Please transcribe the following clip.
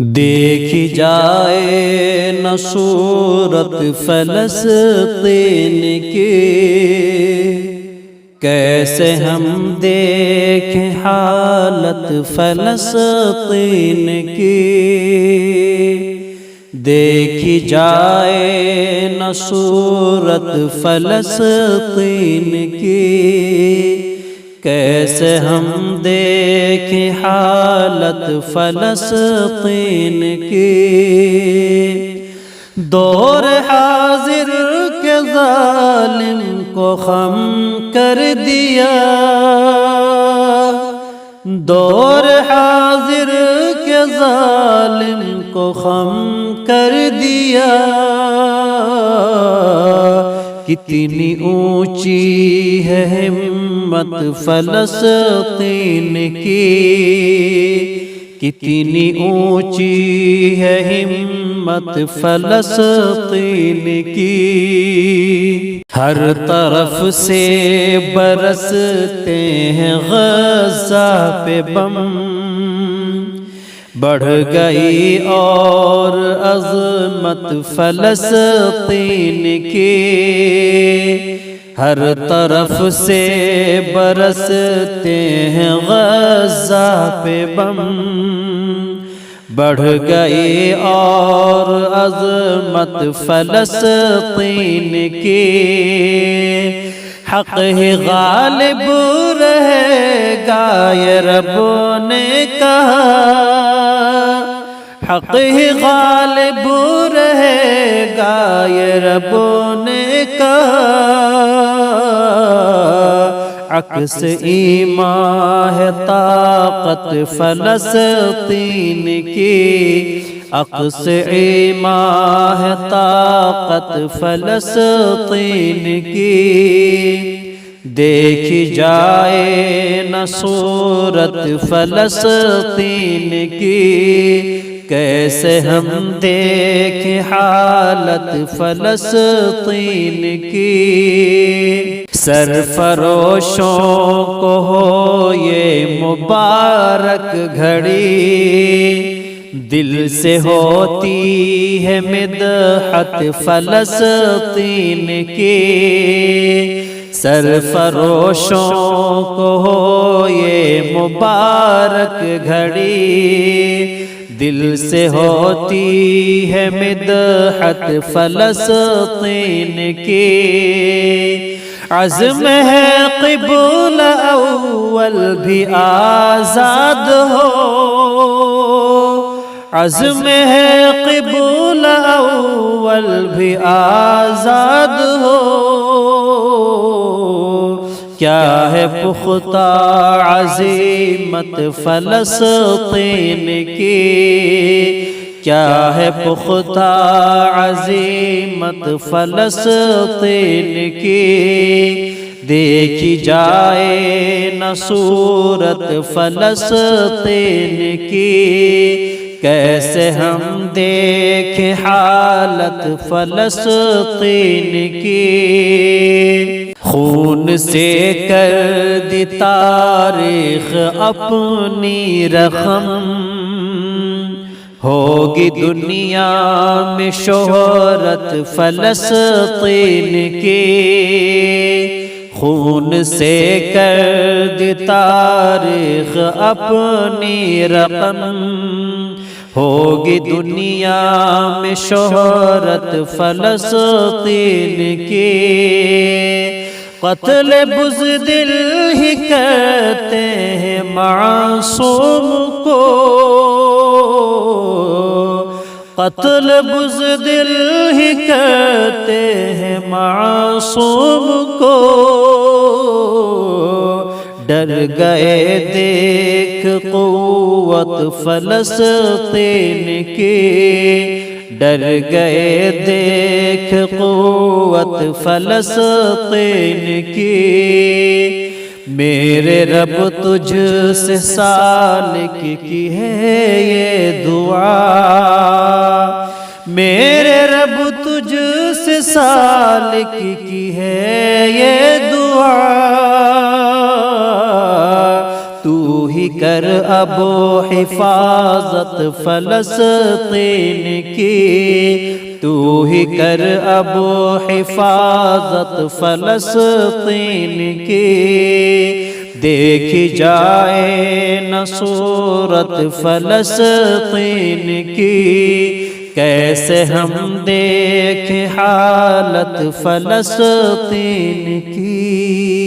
دیکھی جائے نہ صورت فلسطین کی، کیسے ہم دیکھیں حالت فلسطین کی۔ دیکھی جائے نہ صورت فلسطین کی، کیسے ہم دیکھیں حالت فلسطین کی۔ دور حاضر کے ظالم کو خم کر دیا، دور حاضر کے ظالم کو خم کر دیا۔ کتنی اونچی ہے ہمت فلسطین کی، کتنی اونچی ہے ہمت فلسطین کی۔ ہر طرف سے برستے ہیں غزہ پہ بم، بڑھ گئی اور عظمت فلسطین کی۔ ہر طرف سے برستے ہیں غزہ پہ بم، بڑھ گئی اور عظمت فلسطین کی۔ حق ہی غالب رہے گا یہ رب نے کہا، حق ہی غالب رہے گا یہ رب نے کہا۔ عکس ایمان ہے طاقت فلسطین کی، عکس ایمان ہے طاقت فلسطین کی۔ دیکھی جائے نہ صورت فلسطین کی، کیسے ہم دیکھیں حالت فلسطین کی۔ سرفروشوں کو ہو یہ مبارک گھڑی، دل سے ہوتی ہے مدحت فلسطین کی۔ سرفروشوں کو ہو یہ مبارک گھڑی، دل سے ہوتی ہے مدحت فلسطین کی۔ عزم ہے قبول اول بھی آزاد ہو، عزم ہے قبول اول بھی آزاد ہو۔ کیا ہے پختہ عزیمت فلسطین کی، کیا ہے پختہ عزیمت فلسطین کی۔ دیکھی جائے نہ صورت فلسطین کی، کیسے ہم دیکھیں حالت فلسطین کی۔ خون سے کر دی تاریخ اپنی رقم، ہوگی دنیا میں شہرت فلسطین کی۔ خون سے کر دی تاریخ اپنی رقم، ہوگی دنیا میں شہرت فلسطین کی۔ قتل بزدل ہی کہتے ہیں معصوم کو، قتل بزدل ہی کہتے ہیں معصوم کو۔ ڈر گئے دیکھ قوت فلسطین کی، ڈر گئے دیکھ قوت فلسطین کی۔ میرے رب تجھ سے سالک کی ہے یہ دعا، میرے رب تجھ سے سالک کی ہے یہ دعا۔ تو ہی کر ابو حفاظت فلسطین کی، تو ہی کر ابو حفاظت فلسطین کی، دیکھی جائے نہ صورت فلسطین کی، کیسے ہم دیکھیں حالت فلسطین کی۔